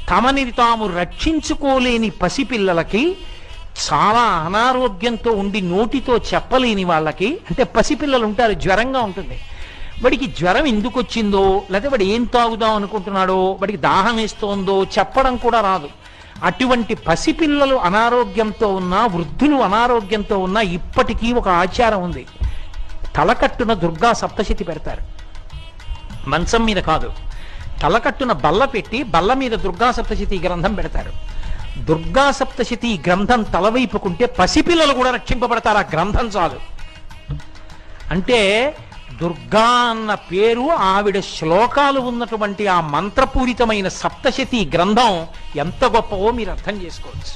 తమని తాము రక్షించుకోలేని పసిపిల్లలకి, చాలా అనారోగ్యంతో ఉండి నోటితో చెప్పలేని వాళ్ళకి, అంటే పసిపిల్లలు ఉంటారు, జ్వరంగా ఉంటుంది, వాడికి జ్వరం ఎందుకు వచ్చిందో, లేకపోతే వాడు ఏం తాగుదాం అనుకుంటున్నాడో, వాడికి దాహం వేస్తోందో చెప్పడం కూడా రాదు. అటువంటి పసిపిల్లలు అనారోగ్యంతో ఉన్నా, వృద్ధులు అనారోగ్యంతో ఉన్నా ఇప్పటికీ ఒక ఆచారం ఉంది. తలకట్టున దుర్గా సప్తశతి పెడతారు. మంచం మీద కాదు, తలకట్టున బల్ల పెట్టి బల్ల మీద దుర్గా సప్తశతి గ్రంథం పెడతారు. దుర్గా సప్తశతి గ్రంథం తలవైపుకుంటే పసిపిల్లలు కూడా రక్షింపబడతారు. ఆ గ్రంథం చాలు. అంటే దుర్గా అన్న పేరు, ఆవిడ శ్లోకాలు ఉన్నటువంటి ఆ మంత్రపూరితమైన సప్తశతి గ్రంథం ఎంత గొప్పవో మీరు అర్థం చేసుకోవచ్చు.